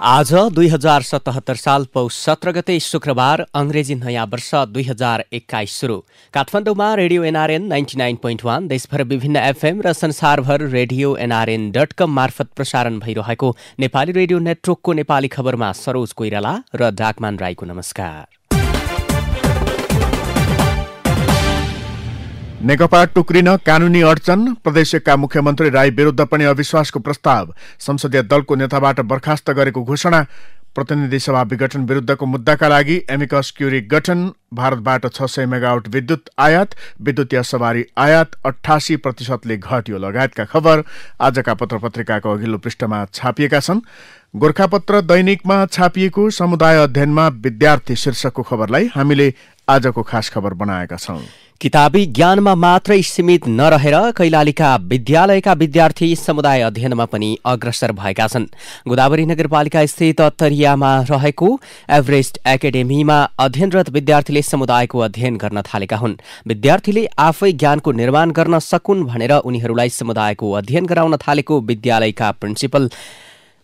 आज 2077 साल पौष 17 गते शुक्रबार अंग्रेजी नयाँ वर्ष 2021 सुरु। काठमाडौँमा रेडियो एनआरएन 99.1 देशभर विभिन्न एफएम र संसारभर रेडियो nrn.com मार्फत प्रसारण भइरहेको नेपाली रेडियो नेटवर्कको नेपाली खबरमा सरोज कोइराला र डाकमान राईको नमस्कार। नेकपा टुक्रिन कानूनी अडचन, प्रदेशका मुख्यमन्त्री राई विरुद्ध पनि अविश्वासको प्रस्ताव, संसदीय दलको नेताबाट बर्खास्त गरेको घोषणा, प्रतिनिधि सभा विघटन विरुद्धको मुद्दाका लागि एमिकस क्युरी गठन, भारतबाट 600 मेगावाट विद्युत आयात, विद्युतीय सवारी आयात 88%ले घट्यो लगायतका खबर आजका पत्रपत्रिकाको अघिल्लो पृष्ठमा छापिएका छन्। गोरखापत्र दैनिकमा छापिएको समुदाय अध्ययनमा विद्यार्थी शीर्षकको खबरलाई हामीले आजको खास खबर बनाएका छौं। किताबी ज्ञानमा मात्रै सीमित नरहेर कैलालीका विद्यालयका विद्यार्थी समुदाय अध्ययनमा पनि अग्रसर भएका छन्। गोदावरी नगरपालिका स्थित अत्तरियामा रहेको एभरेस्ट एकाडेमीमा अध्ययनरत विद्यार्थीले समुदायको अध्ययन गर्न थालेका हुन्। विद्यार्थीले आफै ज्ञानको निर्माण गर्न सकुन् भनेर उनीहरूलाई समुदायको अध्ययन गराउन थालेको विद्यालयका प्रिन्सिपल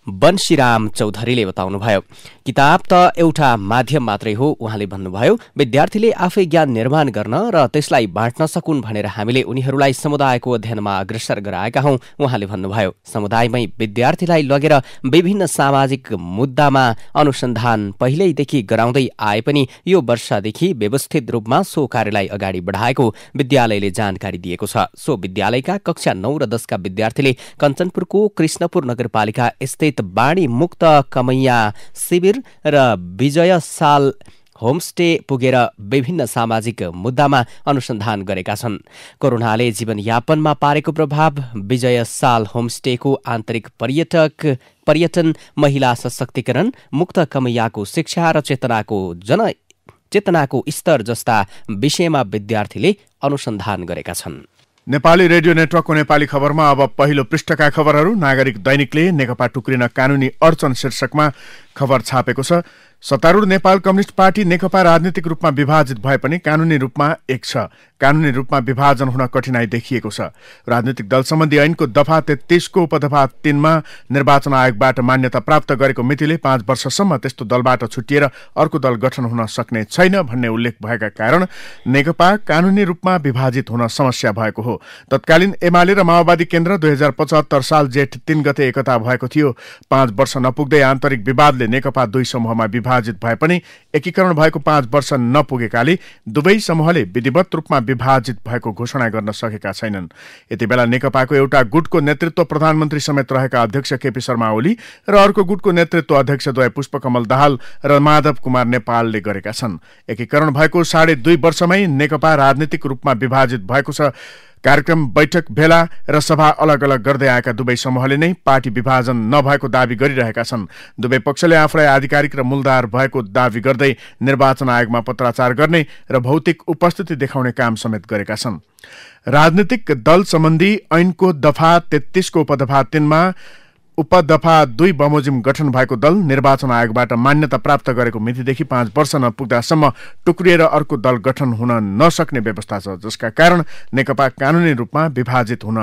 बन्शीराम चौधरीले बताउनुभयो। किताब त एउटा माध्यम मात्रै हो उहाँले भन्नुभयो। विद्यार्थीले आफै ज्ञान निर्माण गर्न र त्यसलाई बाँड्न सकुन् भनेर हामीले उनीहरूलाई समुदायको अध्ययनमा अग्रसर गराएका हौं उहाँले भन्नुभयो। समुदायमै विद्यार्थीलाई लगेर विभिन्न सामाजिक मुद्दामा अनुसन्धान पहिल्यैदेखि गराउँदै आए पनि यो वर्षदेखि व्यवस्थित रूपमा सो कार्यलाई अगाडि बढाएको विद्यालयले जानकारी दिएको छ। सो विद्यालयका कक्षा 9 र 10 का विद्यार्थीले कञ्चनपुरको कृष्णपुर नगरपालिका स्थित बाणी मुक्त कमैया शिविर र विजय साल होमस्टे पुगेर विभिन्न सामाजिक मुद्दामा अनुसन्धान गरेका छन्। कोरोनाले जीवनयापनमा पारेको प्रभाव, विजय साल होमस्टेको आन्तरिक पर्यटन, महिला सशक्तिकरण, मुक्त कमैयाको शिक्षा र चेतनाको स्तर जस्ता विषयमा विद्यार्थीले अनुसन्धान गरेका छन्। नेपाली रेडियो नेटवर्कको नेपाली खबरमा अब पहिलो पृष्ठका खबरहरू। नागरिक दैनिकले नेकपा टुक्रिन कानूनी अडचन शीर्षकमा खबर छापेको छ। सत्तारूढ नेपाल कम्युनिस्ट पार्टी नेकपा राजनीतिक रूपमा विभाजित भए पनि कानूनी रूपमा एक छ। कानूनी रूपमा विभाजन हुन कठिनाई देखिएको छ। राजनीतिक दल सम्बन्धी ऐनको दफा 33 को उपदफा 3 मा निर्वाचन आयोगबाट मान्यता प्राप्त गरेको मितिले 5 वर्षसम्म त्यस्तो दलबाट छुटिएर अर्को दल गठन हुन सक्ने छैन भन्ने उल्लेख भएका कारण नेकपा कानूनी रूपमा विभाजित हुन समस्या भएको हो। तत्कालीन एमाले र माओवादी केन्द्र 2075 साल जेठ 3 गते एकता भएको थियो। 5 वर्ष नपुग्दै आन्तरिक विवादले नेकपा 2 समूहमा विभाजित भए पनि एकीकरण भएको 5 वर्ष नपुगेकाले दुवै समूहले विधिवत रूपमा विभाजित भएको घोषणा गर्न सकेका छैनन्। यति बेला नेकपाको एउटा गुटको नेतृत्व प्रधानमन्त्री समेत रहेका अध्यक्ष केपी शर्मा ओली र अर्को गुटको नेतृत्व अध्यक्षद्वय पुष्पकमल दाहाल र माधव कुमार नेपालले गरेका छन्। एकीकरण भएको 2.5 वर्षमै नेकपा राजनीतिक रूपमा विभाजित भएको छ। कार्यक्रम, बैठक, भेला र सभा अलग अलग गर्दै आएका दुवै समूहले नै पार्टी विभाजन नभएको दावी गरिरहेका छन्। दुवै पक्षले आफूलाई आधिकारिक र मूलधार भएको दावी गर्दै निर्वाचन आयोगमा पत्राचार गर्ने र भौतिक उपस्थिति देखाउने काम समेत गरेका छन्। राजनीतिक दल सम्बन्धी ऐनको दफा 33 को उपदफा 3 मा उपदफा 2 बमोजिम गठन भएको दल निर्वाचन आयोगबाट मान्यता प्राप्त गरेको मितिदेखि 5 वर्ष नपुग्दासम्म टुक्रिएर अर्को दल गठन हुन नसक्ने व्यवस्था छ, जसका कारण नेकपा कानूनी रूपमा विभाजित हुन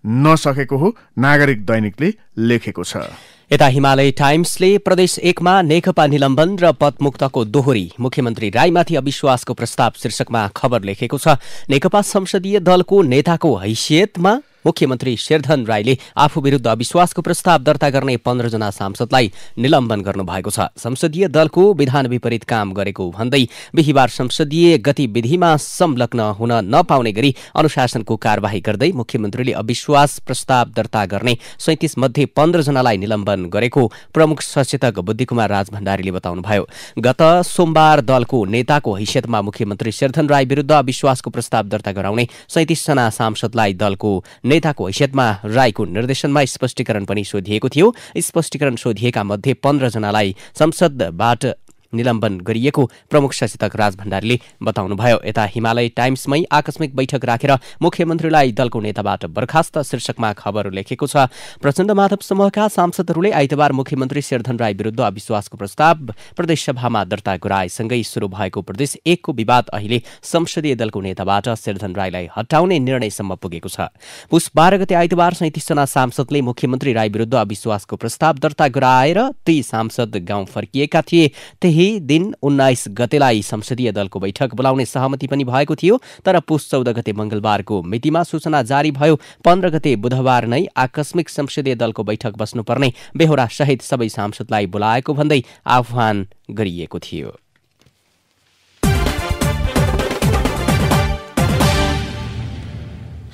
नसकेको हो नागरिक दैनिकले लेखेको छ। यता हिमालय टाइम्सले प्रदेश 1 मा नेकपा निलम्बन र पदमुक्तको दोहोरी, मुख्यमन्त्री राईमाथि अविश्वासको प्रस्ताव शीर्षकमा खबर लेखेको छ। नेकपा संसदीय दलको नेताको हैसियतमा मुख्यमन्त्री शेरधन राईले आफू विरुद्ध अविश्वासको प्रस्ताव दर्ता गर्ने 15 जना सांसदलाई निलम्बन गर्नुभएको छ। संसदीय दलको विधान विपरीत काम गरेको भन्दै बिहिबार संसदीय गतिविधिमा संलग्न हुन नपाउने गरी अनुशासनको कार्यवाही गर्दै मुख्यमन्त्रीले अविश्वास प्रस्ताव दर्ता गर्ने 37 मध्ये 15 जनालाई निलम्बन गरेको प्रमुख सचेतक बुद्धिकुमार राजभण्डारीले बताउनुभयो। गत सोमबार दलको नेताको हैसियतमा मुख्यमन्त्री शेरधन राई विरुद्ध अविश्वासको प्रस्ताव दर्ता गराउने 37 जना सांसदलाई दलको नेताको हैसियतमा राईको निर्देशनमा स्पष्टीकरण पनि सोधिएको थियो। स्पष्टीकरण सोधिएका मध्ये 15 जनालाई संसदबाट निलम्बन गरिएको प्रमुख सचेतक राज भण्डारीले बताउनुभयो। यता हिमालय टाइम्समै आकस्मिक बैठक राखेर मुख्यमन्त्रीलाई दलको नेताबाट बर्खास्त शीर्षकमा खबर लेखेको छ। प्रचण्ड माधव समूहका सांसदहरूले आइतबार मुख्यमन्त्री शेरधन राई विरुद्ध अविश्वासको प्रस्ताव प्रदेशसभामा दर्ता गराएसँगै सुरु भएको प्रदेश 1 को विवाद अहिले संसदीय दलको नेताबाट शेरधन राईलाई हटाउने निर्णयसम्म पुगेको छ। पुस 12 गते आइतबार 37 जना सांसदले मुख्यमन्त्री राई विरुद्ध अविश्वासको प्रस्ताव दर्ता गराएर ती सांसद गाउँ फर्किएका थिए। त्यही दिन 19 गतेलाई संसदीय दलको बैठक बोलाउने सहमति पनि भएको थियो। तर पुस 14 गते मंगलबारको मितिमा सूचना जारी भयो। 15 गते बुधबार नै आकस्मिक संसदीय दलको बैठक बस्नुपर्ने बेहोरा सहित सबै सांसदलाई बोलाएको भन्दै आह्वान गरिएको थियो।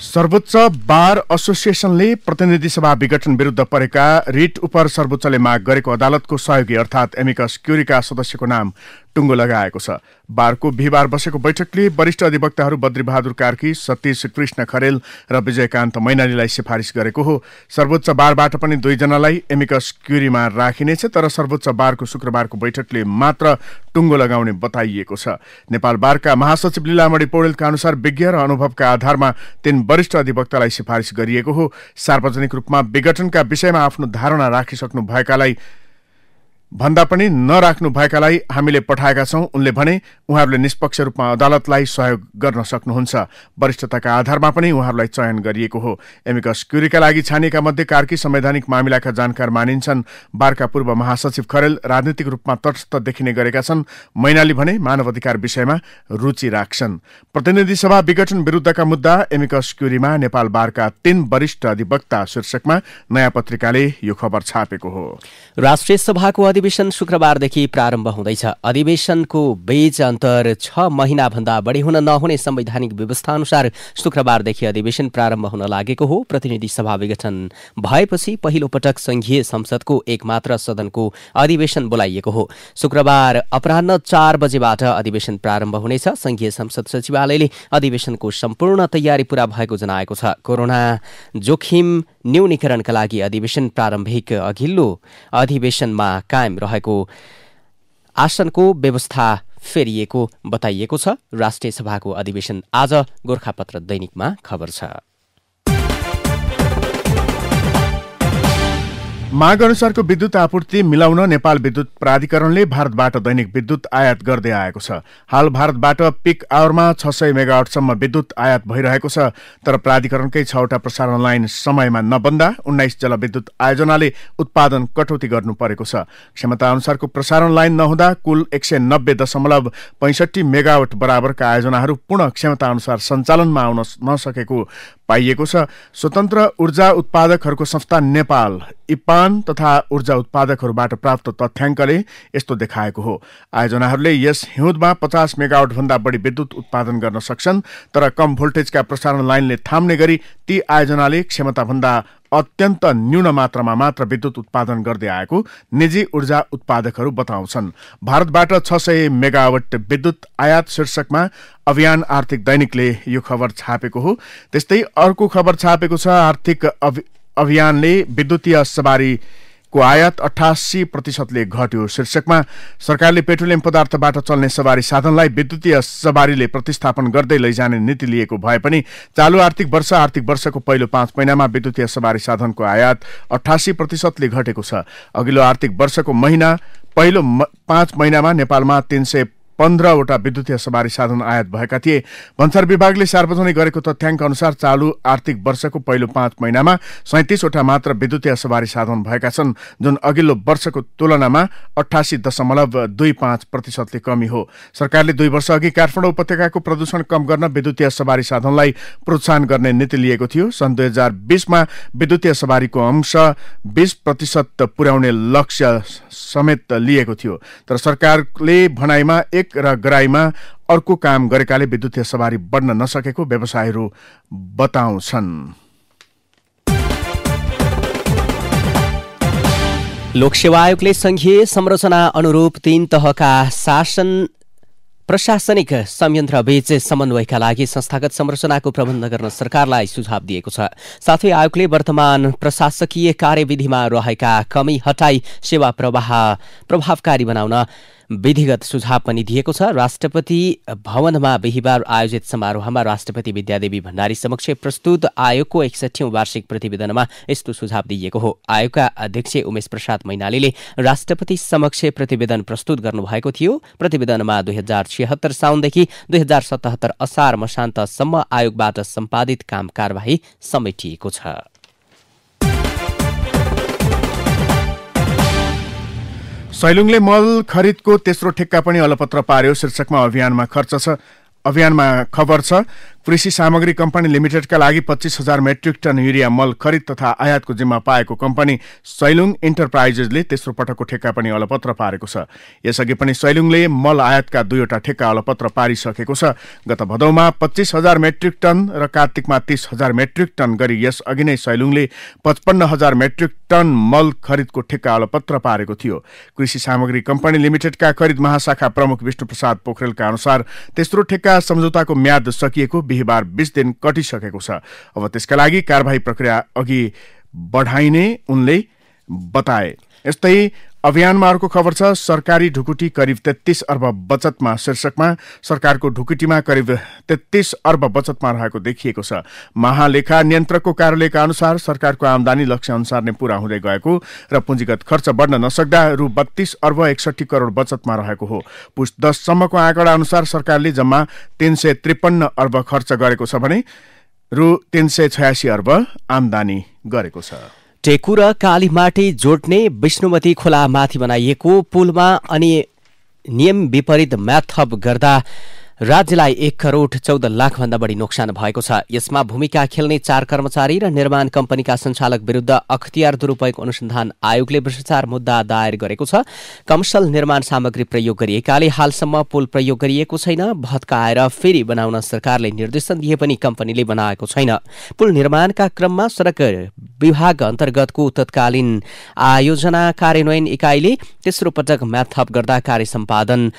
सर्वोच्च बार एसोसिएसनले प्रतिनिधि सभा विघटन विरुद्ध परेका रिट उप सर्वोच्चले माग गरेको अदालतको सहयोगी अर्थात् एमिकस क्युरीका सदस्यको नाम टुङ्गो लगाएको छ। बारको बिहिबार बसेको बैठकले वरिष्ठ अधिवक्ताहरू बद्रीबहादुर कार्की, सतीश कृष्ण खरेल र विजयकान्त मैनालीलाई सिफारिस गरेको हो। सर्वोच्च बारबाट पनि 2 जनालाई एमिकस क्युरीमा राखिनेछ, तर सर्वोच्च बारको शुक्रबारको बैठकले मात्र टुङ्गो लगाउने बताइएको छ। नेपाल बारका महासचिव लीलामणि पौडेलका अनुसार विज्ञ र अनुभवका आधारमा 3 वरिष्ठ अधिवक्तालाई सिफारिस गरिएको हो। सार्वजनिक रूपमा विघटनका विषयमा आफ्नो धारणा राखिसक्नु भएकालाई भन्दा पनि नराख्नु भएकालाई हामीले पठाएका छौं। उनले भने उहाँहरूले निष्पक्ष रूपमा अदालतलाई सहयोग गर्न सक्नुहुन्छ। वरिष्ठताका आधारमा पनि उहाँहरूलाई चयन गरिएको हो। एमिकस क्युरीका लागि छानिएका मध्ये कार्की संवैधानिक मामिलाका जानकार मानिन्छन्। बारका पूर्व महासचिव खरेल राजनीतिक रूपमा तटस्थ देखिने गरेका छन्। मैनाली भने मानव अधिकार विषयमा रुचि राख्छन्। प्रतिनिधि सभा विघटन विरुद्धका मुद्दा एमिकस क्युरीमा नेपाल बारका 3 वरिष्ठ अधिवक्ता शीर्षकमा नयाँ पत्रिकाले यो खबर छापेको हो। राष्ट्रिय सभाको अधिवेशन शुक्रबारदेखि प्रारम्भ हुँदैछ। अधिवेशनको बीच अन्तर 6 महिनाभन्दा बढी हुन नहुने संवैधानिक व्यवस्था अनुसार शुक्रबारदेखि अधिवेशन प्रारम्भ हुन लागेको हो। प्रतिनिधि सभा विघटन भएपछि पहिलो पटक संघीय संसदको एकमात्र सदनको अधिवेशन बोलाइएको हो। शुक्रबार अपराह्न 4 बजेबाट अधिवेशन प्रारम्भ हुनेछ। संघीय संसद सचिवालयले अधिवेशनको सम्पूर्ण तयारी पूरा भएको जनाएको छ। कोरोना जोखिम न्यूनीकरणका लागि अधिवेशन प्रारम्भिक अघिल्लो अधिवेशनमा कायम रहेको आसनको व्यवस्था फेरिएको बताइएको छ। राष्ट्रिय सभाको अधिवेशन आज गोरखापत्र दैनिकमा खबर छ। माग अनुसारको विद्युत आपूर्ति मिलाउन नेपाल विद्युत प्राधिकरणले भारतबाट दैनिक विद्युत आयात गर्दै आएको छ। हाल भारतबाट पिक आवरमा 600 मेगावाटसम्म विद्युत आयात भइरहेको छ। तर प्राधिकरणकै 6वटा प्रसारण लाइन समयमा नबन्दा 19 जलविद्युत आयोजनाले उत्पादन कटौती गर्नु परेको छ। क्षमता अनुसारको प्रसारण लाइन नहुँदा कुल 190.65 मेगावाट बराबरका आयोजनाहरू पूर्ण क्षमता अनुसार सञ्चालनमा आउन नसकेको पाइएको छ। स्वतन्त्र ऊर्जा उत्पादकहरूको संस्था नेपाल इपान तथा ऊर्जा उत्पादकहरूबाट प्राप्त तथ्याङ्कले यस्तो देखाएको हो। आयोजनाहरूले यस हिउँदमा 50 मेगावाट भन्दा बढी विद्युत उत्पादन गर्न सक्छन्। तर कम भोल्टेजका प्रसारण लाइनले थाम्ने गरी ती आयोजनाले क्षमताभन्दा अत्यन्त न्यून मात्रामा मात्र विद्युत उत्पादन गर्दै आएको निजी ऊर्जा उत्पादकहरू बताउँछन्। भारतबाट 600 मेगावाट विद्युत आयात शीर्षकमा अभियान आर्थिक दैनिकले यो खबर छापेको हो। त्यस्तै अर्को खबर छापेको छ। आर्थिक अभियानले विद्युतीय सवारीको आयात 88% घट्यो शीर्षकमा सरकारले पेट्रोलियम पदार्थबाट चल्ने सवारी साधनलाई विद्युतीय सवारीले प्रतिस्थापन गर्दै लैजाने नीति लिएको भए पनि चालु आर्थिक वर्षको पहिलो 5 महिनामा विद्युतीय सवारी साधनको आयात 88% घटेको छ। अघिल्लो आर्थिक वर्षको पहिलो 5 महिनामा नेपालमा 315वटा विद्युतीय सवारी साधन आयात भएका थिए। भन्सार विभागले सार्वजनिक गरेको तथ्याङ्क अनुसार चालु आर्थिक वर्षको पहिलो 5 महिनामा 37वटा मात्र विद्युतीय सवारी साधन भएका छन्, जुन अघिल्लो वर्षको तुलनामा 88.25% कमी हो। सरकारले 2 वर्ष अघि काठमाडौँ उपत्यकाको प्रदूषण कम गर्न विद्युतीय सवारी साधनलाई प्रोत्साहन गर्ने नीति लिएको थियो। सन् 2020मा विद्युतीय सवारीको अंश 20% पुर्याउने लक्ष्य समेत लिएको थियो। तर सरकारले भनाइमा एक र गराईमा अर्को काम गरेकाले विद्युतीय सवारी बढ्न नसकेको व्यवसायीहरू बताउँछन्। लोकसेवा आयोगले संघीय संरचना अनुरूप 3 तहका प्रशासनिक संयन्त्रबीच समन्वयका लागि संस्थागत संरचनाको प्रबन्ध गर्न सरकारलाई सुझाव दिएको छ। साथै आयोगले वर्तमान प्रशासकीय कार्यविधिमा रहेका कमी हटाई सेवा प्रभावकारी बनाउन विधिगत सुझाव पनि दिएको छ। राष्ट्रपति भवनमा बिहिबार आयोजित समारोहमा राष्ट्रपति विद्यादेवी भण्डारी समक्ष प्रस्तुत आयोगको 61औं वार्षिक प्रतिवेदनमा यस्तो सुझाव दिइएको हो। आयोगका अध्यक्ष उमेश प्रसाद मैनालीले राष्ट्रपति समक्ष प्रतिवेदन प्रस्तुत गर्नुभएको थियो। प्रतिवेदनमा 2076 साउनदेखि 2077 असार मसान्तसम्म आयोगबाट सम्पादित काम कारबाही समेटिएको छ। सैलुङले मल खरिदको तेस्रो ठेक्का पनि अलपत्र पार्यो शीर्षकमा अभियानमा खबर छ। कृषि सामग्री कम्पनी लिमिटेडका लागि 25,000 मेट्रिक टन युरिया मल खरिद तथा आयातको जिम्मा पाएको कम्पनी सैलुङ इन्टरप्राइजेसले तेस्रो पटकको ठेक्का पनि अलपत्र पारेको छ। यसअघि पनि सैलुङले मल आयातका 2वटा ठेक्का अलपत्र पारिसकेको छ। गत भदौमा 25,000 मेट्रिक टन र कार्तिकमा 30,000 मेट्रिक टन गरी यसअघि नै सैलुङले 55,000 मेट्रिक टन मल खरिदको ठेक्का अलपत्र पारेको थियो। कृषि सामग्री कम्पनी लिमिटेडका खरिद महाशाखा प्रमुख विष्णुप्रसाद पोखरेलका अनुसार तेस्रो ठेक्का सम्झौताको म्याद सकिएको बिहिबार 20 दिन कटिसकेको छ। अब त्यसका लागि कारबाही प्रक्रिया अघि बढाइने उनले बताए। यस्तै अभियानमा अर्को खबर छ। सरकारी ढुकुटी करिब 33 अर्ब बचतमा शीर्षकमा सरकारको ढुकुटीमा करिब 33 अर्ब बचतमा रहेको देखिएको छ। महालेखा नियन्त्रकको कार्यालयका अनुसार सरकारको आमदानी लक्ष्य अनुसार नै पूरा हुँदै गएको र पुँजीगत खर्च बढ्न नसक्दा रु 32 अर्ब 61 करोड बचतमा रहेको हो। पुस 10 सम्मको आँकडा अनुसार सरकारले जम्मा 353 अर्ब खर्च गरेको छ भने रु 386 अर्ब आमदानी गरेको छ। टेकु र कालीमाटी जोड्ने विष्णुमती खोलामाथि बनाइएको पुलमा अनि नियम विपरीत म्याद थप गर्दा राज्यलाई 1 करोड 14 लाख भन्दा बढी नोक्सान भएको छ। यसमा भूमिका खेल्ने 4 कर्मचारी र निर्माण कम्पनीका सञ्चालक विरुद्ध अख्तियार दुरूपयोग अनुसन्धान आयोगले भ्रष्टाचार मुद्दा दायर गरेको छ। कमर्सियल निर्माण सामग्री प्रयोग गरिएकाले हालसम्म पुल प्रयोग गरिएको छैन। भत्काएर फेरि बनाउन सरकारले निर्देशन दिए पनि कम्पनीले बनाएको छैन। पुल निर्माणका क्रममा सडक विभाग अन्तर्गतको तत्कालीन आयोजना कार्यान्वयन इकाइले तेस्रो पटक म्याद थप गर्दा कार्य सम्पादन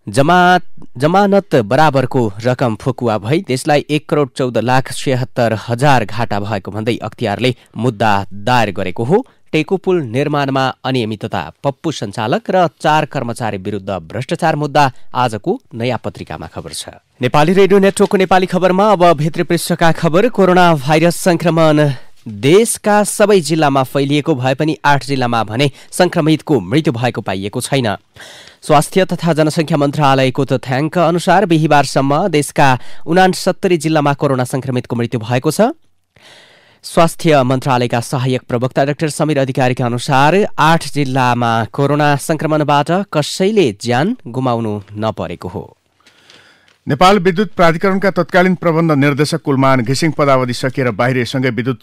जमानत बराबरको रकम फुकुवा भई त्यसलाई 1 करोड 14 लाख 76 हजार घाटा भएको भन्दै अख्तियारले मुद्दा दायर गरेको हो। टेकु पुल निर्माणमा अनियमितता, पप्पू सञ्चालक र 4 कर्मचारी विरुद्ध भ्रष्टाचार मुद्दा आजको नयाँ पत्रिकामा खबर छ। नेपाली रेडियो नेटवर्कको नेपाली खबरमा अब भित्री पृष्ठका खबर। कोरोना भाइरस संक्रमण देशका सबै जिल्लामा फैलिएको भए पनि 8 जिल्लामा भने संक्रमितको मृत्यु भएको पाइएको छैन। स्वास्थ्य तथा जनसङ्ख्या मन्त्रालयको तथ्याङ्क अनुसार बिहिबारसम्म देशका 69 जिल्लामा कोरोना संक्रमितको मृत्यु भएको छ। स्वास्थ्य मन्त्रालयका सहायक प्रवक्ता डाक्टर समीर अधिकारीका अनुसार 8 जिल्लामा कोरोना संक्रमणबाट कसैले ज्यान गुमाउनु नपरेको हो। नेपाल विद्युत प्राधिकरणका तत्कालीन प्रबन्ध निर्देशक कुलमान घिसिङ पदावधि सकिएर बाहिरिएसँगै विद्युत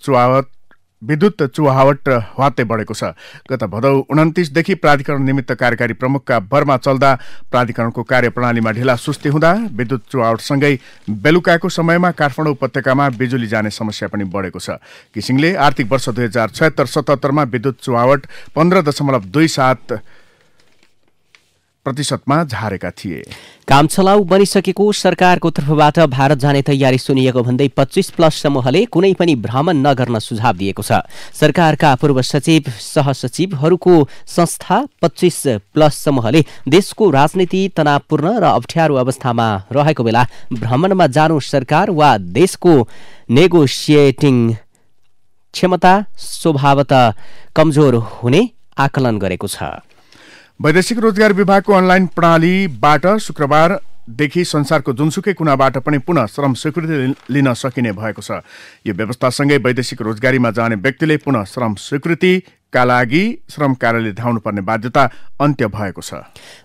चुहावट ह्वात्तै बढेको छ। गत भदौ 29 देखि प्राधिकरण निमित्त कार्यकारी प्रमुखका भरमा चल्दा प्राधिकरणको कार्यप्रणालीमा ढिला सुस्ती हुँदा विद्युत चुहावटसँगै बेलुकाको समयमा काठमाडौँ उपत्यकामा बिजुली जाने समस्या पनि बढेको छ। घिसिङले आर्थिक वर्ष 2076-77 मा विद्युत चुहावट 15.27% झारेका थिए। काम चलाउ बनिसकेको सरकारको तर्फबाट भारत जाने तयारी सुनिएको भन्दै 25+ समूहले कुनै पनि भ्रमण नगर्न सुझाव दिएको छ। सरकारका पूर्व सचिव सहसचिवहरूको संस्था 25+ समूहले देशको राजनीति तनावपूर्ण र अप्ठ्यारो अवस्थामा रहेको बेला भ्रमणमा जानु सरकार वा देशको नेगोसिएटिङ क्षमता स्वभावतः कमजोर हुने आकलन गरेको छ। वैदेशिक रोजगार विभागको अनलाइन प्रणालीबाट शुक्रबारदेखि संसारको जुनसुकै कुनाबाट पनि पुनः श्रम स्वीकृति लिन सकिने भएको छ। यो व्यवस्थासँगै वैदेशिक रोजगारीमा जाने व्यक्तिले पुनः श्रम स्वीकृतिका लागि श्रम कार्यालय धाउनुपर्ने बाध्यता अन्त्य भएको छ।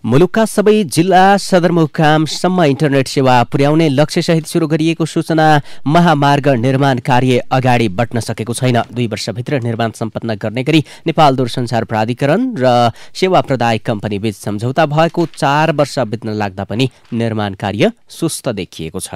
मुलुकका सबै जिल्ला सदरमुकामसम्म इन्टरनेट सेवा पुर्याउने लक्ष्यसहित सुरु गरिएको सूचना महामार्ग निर्माण कार्य अगाडि बढ्न सकेको छैन। 2 वर्षभित्र निर्माण सम्पन्न गर्ने गरी नेपाल दूरसञ्चार प्राधिकरण र सेवा प्रदायक कम्पनी बीच सम्झौता भएको 4 वर्ष बित्न लाग्दा पनि निर्माण कार्य सुस्त देखिएको छ।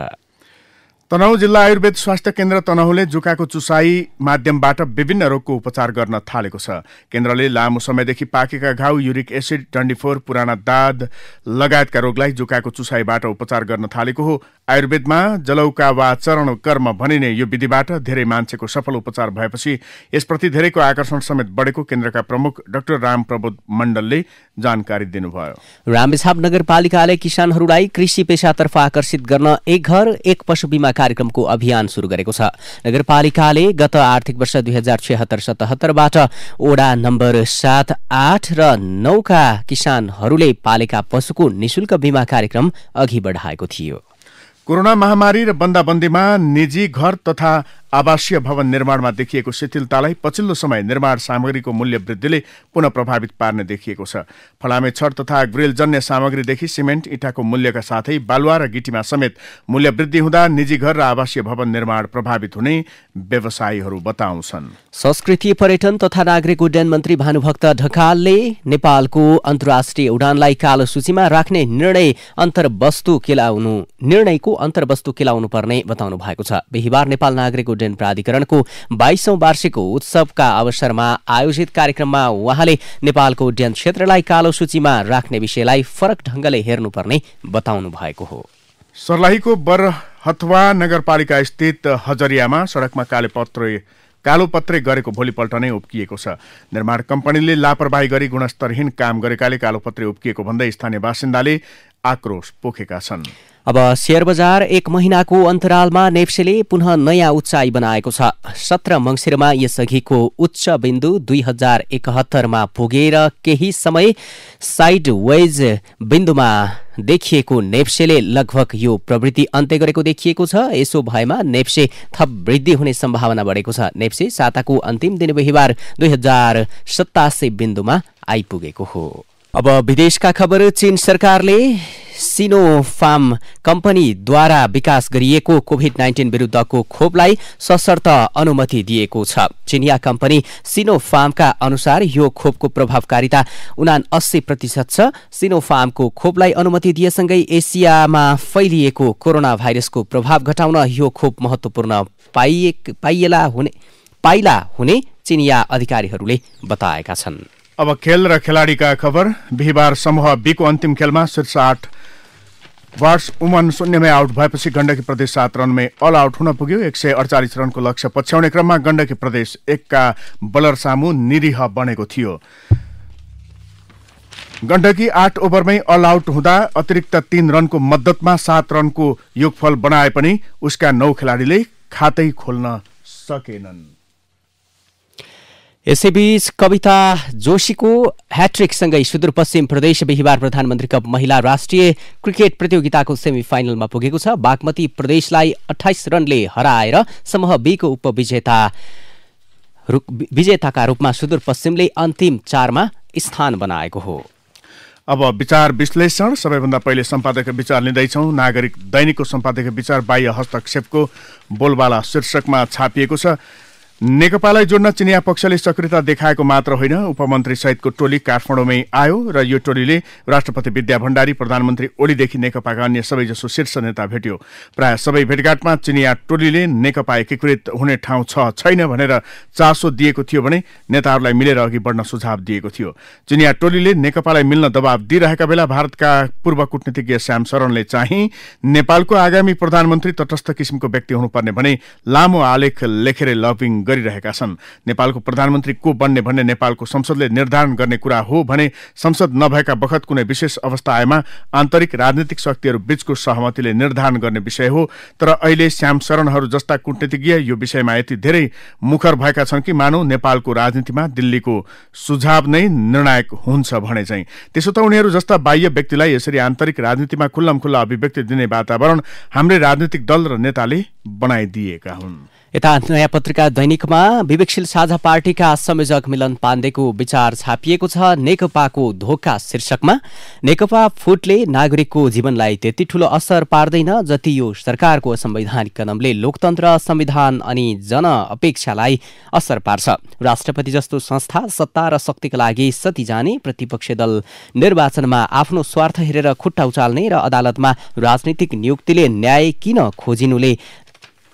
तनहुँ जिल्ला आयुर्वेद स्वास्थ्य केन्द्र तनहुँले जुकाको चुसाई माध्यमबाट विभिन्न रोगको उपचार गर्न थालेको छ। केन्द्रले लामो समयदेखि पाकेका घाउ, युरिक एसिड, डन्डीफोर, पुराना दाद लगायतका रोगलाई जुकाको चुसाईबाट उपचार गर्न थालेको हो। आयुर्वेदमा जलौका वा चरण कर्म भनिने यो विधिबाट धेरै मान्छेको सफल उपचार भएपछि यसप्रति धेरैको आकर्षण समेत बढेको केन्द्रका प्रमुख डाक्टर राम प्रबोध मण्डलले जानकारी दिनुभयो। रामेछाप नगरपालिकाले किसानहरूलाई कृषि पेशातर्फ आकर्षित गर्न एक घर एक पशु बीमा कार्यक्रमको अभियान सुरु गरेको छ। नगरपालिकाले गत आर्थिक वर्ष 2076-77बाट ओडा नम्बर 7, 8 र 9 का किसानहरूले पालेका पशुको निशुल्क बीमा कार्यक्रम अघि बढाएको थियो। कोरोना महामारी र बन्दाबन्दीमा निजी घर तथा आवासीय भवन निर्माणमा देखिएको शिथिलतालाई पछिल्लो समय निर्माण सामग्रीको मूल्य वृद्धिले पुनः प्रभावित पार्ने देखिएको छ। फलामे छड तथा ग्रिलजन्य सामग्रीदेखि सिमेन्ट, इँटाको मूल्यका साथै बालुवा र गिटीमा समेत मूल्य वृद्धि हुँदा निजी घर र आवासीय भवन निर्माण प्रभावित हुने व्यवसायीहरू बताउँछन्। संस्कृति, पर्यटन तथा नागरिक उड्डयन मन्त्री भानुभक्त ढकालले नेपालको अन्तर्राष्ट्रिय उडानलाई कालो सूचीमा राख्ने निर्णयको अन्तर्वस्तु केलाउनु पर्ने बताउनु भएको छ। बिहिबार नेपाल नागरिक उड्डयन प्राधिकरणको 22औं वार्षिक उत्सवका अवसरमा आयोजित कार्यक्रममा उहाँले नेपालको उड्डयन क्षेत्रलाई कालो सूचीमा राख्ने विषयलाई फरक ढंगले हेर्नुपर्ने बताउनु भएको हो। सर्लाहीको बरहथवा नगरपालिका स्थित हजरियामा सडकमा कालोपत्रे गरेको भोलिपल्ट नै उब्किएको छ। निर्माण कम्पनीले लापरवाही गरी गुणस्तरहीन काम गरेकाले कालोपत्रे उब्किएको भन्दै स्थानीय बासिन्दाले आक्रोश पोखेका छन्। अब शेयर बजार एक महिनाको अन्तरालमा नेप्सेले पुनः नयाँ उच्चाई बनाएको छ। 17 मङ्सिरमा यसअघिको उच्च बिन्दु 2071 पुगेर केही समय साइडवेज बिन्दुमा देखिएको नेप्सेले लगभग यो प्रवृत्ति अन्त्य गरेको देखिएको छ। यसो भएमा नेप्से थप वृद्धि हुने सम्भावना बढेको छ। नेप्से साताको अन्तिम दिन बिहिबार 2087 बिन्दुमा आइपुगेको हो। अब विदेशका खबर। चीन सरकारले सिनोफार्म कम्पनीद्वारा विकास गरिएको कोभिड-19 विरुद्धको खोपलाई सशर्त अनुमति दिएको छ। चिनिया कम्पनी सिनोफार्मका अनुसार यो खोपको प्रभावकारिता 79% छ। सिनोफार्मको खोपलाई अनुमति दिएसँगै एसियामा फैलिएको कोरोना भाइरसको प्रभाव घटाउन यो खोप महत्वपूर्ण पाइला हुने चिनिया अधिकारीहरूले बताएका छन्। अब खेल र खेलाडीका खबर। बिहिबार समूह बी को अन्तिम खेलमा शीर्ष 8 वार्स उमन 0 आउट भएपछि गण्डकी प्रदेश 7 रनमै अल आउट हुन पुग्यो। 148 रनको लक्ष्य पछ्याउने क्रममा गण्डकी प्रदेश 1 का बलर सामु निरीह बनेको थियो। गण्डकी 8 ओभरमै अल आउट हुँदा अतिरिक्त 3 रनको मद्दतमा 7 रनको योगफल बनाए पनि उसका 9 खेलाडीले खातै खोल्न सकेनन्। यसैबीच कविता जोशीको ह्याट्रिकसँगै सुदूरपश्चिम प्रदेश बिहिबार प्रधानमन्त्री कप महिला राष्ट्रिय क्रिकेट प्रतियोगिताको सेमी फाइनलमा पुगेको छ। बागमती प्रदेशलाई 28 रनले हराएर समूह बी को विजेताका रूपमा सुदूरपश्चिमले अन्तिम 4 मा स्थान बनाएको हो। अब विचार विश्लेषण। सबैभन्दा पहिले सम्पादकीय विचार लिँदैछौँ। नागरिक दैनिकको सम्पादकीय विचार बाह्य हस्तक्षेपको बोलबाला शीर्षकमा छापिएको छ। नेकपालाई जोड्न चिनिया पक्षले सक्रियता देखाएको मात्र होइन, उपमन्त्री सहितको टोली काठमाडौँमै आयो र यो टोलीले राष्ट्रपति विद्या भण्डारी, प्रधानमन्त्री ओलीदेखि नेकपाका अन्य सबैजसो शीर्ष नेता भेट्यो। प्राय सबै भेटघाटमा चिनिया टोलीले नेकपा एकीकृत हुने ठाउँ छैन भनेर चासो दिएको थियो भने नेताहरूलाई मिलेर अघि बढ्न सुझाव दिएको थियो। चिनिया टोलीले नेकपालाई मिल्न दबाव दिइरहेका बेला भारतका पूर्व कूटनीतिज्ञ श्याम शरणले चाहिँ नेपालको आगामी प्रधानमन्त्री तटस्थ किसिमको व्यक्ति हुनुपर्ने भने लामो आलेख लेखेर लबिङ गरिरहेका छन्। नेपालको प्रधानमन्त्री को बन्ने भन्ने नेपालको संसदले निर्धारण गर्ने कुरा हो भने संसद नभएका बखत कुनै विशेष अवस्था आएमा आन्तरिक राजनीतिक शक्तिहरू बीचको सहमतिले निर्धारण गर्ने विषय हो। तर अहिले श्याम शरणहरू जस्ता कूटनीतिज्ञ यो विषयमा यति धेरै मुखर भएका छन् कि मानौ नेपालको राजनीतिमा दिल्लीको सुझाव नै निर्णायक हुन्छ भने चाहिँ। त्यसो त उनीहरू जस्ता बाह्य व्यक्तिलाई यसरी आन्तरिक राजनीतिमा खुल्लमखुल्ला अभिव्यक्ति दिने वातावरण हाम्रै राजनीतिक दल र नेताले बनाइदिएका हुन्। यता नयाँ पत्रिका दैनिकमा विवेकशील साझा पार्टीका संयोजक मिलन पाण्डेको विचार छापिएको छ। नेकपाको धोका शीर्षकमा नेकपा फुटले नागरिकको जीवनलाई त्यति ठूलो असर पार्दैन जति यो सरकारको संवैधानिक कदमले लोकतन्त्र, संविधान अनि जन अपेक्षालाई असर पार्छ। राष्ट्रपति जस्तो संस्था सत्ता र शक्तिका लागि सती जाने, प्रतिपक्षी दल निर्वाचनमा आफ्नो स्वार्थ हेरेर खुट्टा उचाल्ने र अदालतमा राजनीतिक नियुक्तिले न्याय किन खोजिनुले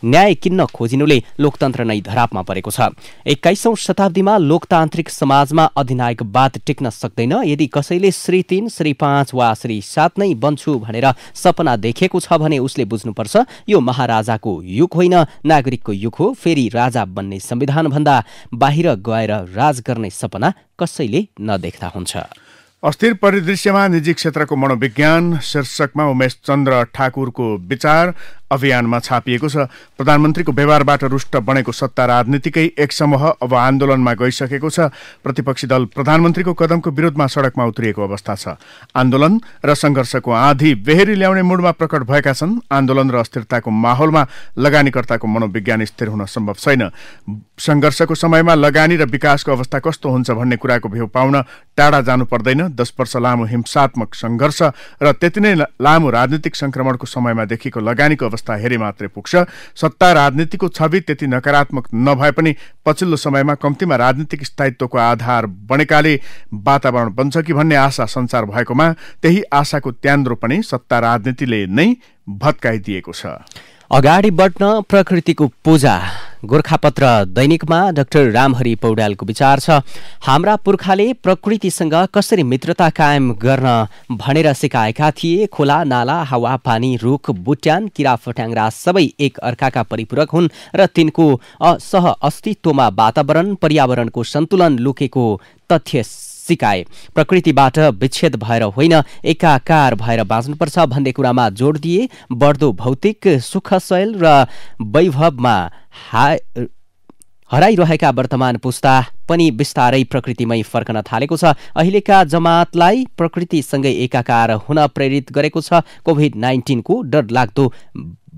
न्याय किन्न खोजिनुले लोकतन्त्र नै धरापमा परेको छ। 21औं शताब्दीमा लोकतान्त्रिक समाजमा अधिनायकवाद टिक्न सक्दैन। यदि कसैले श्री 3, श्री 5 वा श्री 7 नै बन्छु भनेर सपना देखेको छ भने उसले बुझ्नुपर्छ यो महाराजाको युग होइन, नागरिकको युग हो। फेरि राजा बन्ने संविधानभन्दा बाहिर गएर राज गर्ने सपना कसैले नदेख्दा हुन्छ। अस्थिर परिदृश्यमा निजी क्षेत्रको मनोविज्ञान शीर्षकमा उमेश चन्द्र ठाकुरको विचार अभियानमा छापिएको छ। प्रधानमन्त्रीको व्यवहारबाट रुष्ट बनेको सत्ता राजनीतिकै एक समूह अब आन्दोलनमा गइसकेको छ। प्रतिपक्षी दल प्रधानमन्त्रीको कदमको विरोधमा सडकमा उत्रिएको अवस्था छ। आन्दोलन र संघर्षको आँधी बेहेरी ल्याउने मुडमा प्रकट भएका छन्। आन्दोलन र अस्थिरताको माहौलमा लगानीकर्ताको मनोविज्ञान स्थिर हुन सम्भव छैन। संघर्षको समयमा लगानी र विकासको अवस्था कस्तो हुन्छ भन्ने कुराको भ्यू पाउन टाढा जानु पर्दैन। 10 वर्ष लामो हिंसात्मक संघर्ष र त्यति नै लामो राजनीतिक संक्रमणको समयमा देखिएको लगानीको अवस्था हेरे मात्रै पुग्छ। सत्ता राजनीतिको छवि त्यति नकारात्मक नभए पनि पछिल्लो समयमा कम्तीमा राजनीतिक स्थायित्वको आधार बनेकाले वातावरण बन्छ कि भन्ने आशा सञ्चार भएकोमा त्यही आशाको त्यान्द्रो पनि सत्ता राजनीतिले नै भत्काइदिएको छ। अगाडि बढ्न प्रकृतिको पूजा। गोर्खापत्र दैनिकमा डाक्टर रामहरि पौड्यालको विचार छ। हाम्रा पुर्खाले प्रकृतिसँग कसरी मित्रता कायम गर्न भनेर सिकाएका थिए। खोला, नाला, हावा, पानी, रुख, बुट्यान, किरा फट्याङ्ग्रा सबै एक अर्काका परिपूरक हुन् र तिनको सह अस्तित्वमा वातावरण पर्यावरणको सन्तुलन लुकेको तथ्य सिकाए। प्रकृतिबाट विच्छेद भएर होइन एकाकार भएर बाँच्नुपर्छ भन्ने कुरामा जोड दिए। बढ्दो भौतिक सुखशैल र वैभवमा हराइरहेका वर्तमान पुस्ता पनि बिस्तारै प्रकृतिमै फर्कन थालेको छ। अहिलेका जमातलाई प्रकृतिसँगै एकाकार हुन प्रेरित गरेको छ कोभिड-19 को डरलाग्दो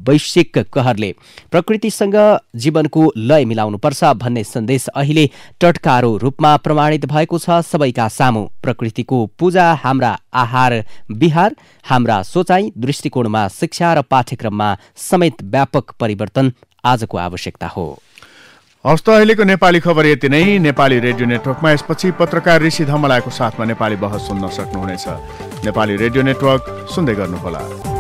वैश्विक कहरले। प्रकृतिसँग जीवनको लय मिलाउनुपर्छ भन्ने सन्देश अहिले टटकारो रूपमा प्रमाणित भएको छ सबैका सामु। प्रकृतिको पूजा हाम्रा आहार विहार, हाम्रा सोचाइ दृष्टिकोणमा, शिक्षा र पाठ्यक्रममा समेत व्यापक परिवर्तन आजको आवश्यकता हो। हस्त अहिलेको नेपाली खबर यति नै। नेपाली रेडियो नेटवर्कमा यसपछि पत्रकार ऋषि धमलाको साथमा नेपाली बहस सुन्न सक्नुहुनेछ। नेपाली रेडियो नेटवर्क सुन्दै गर्नुहोला।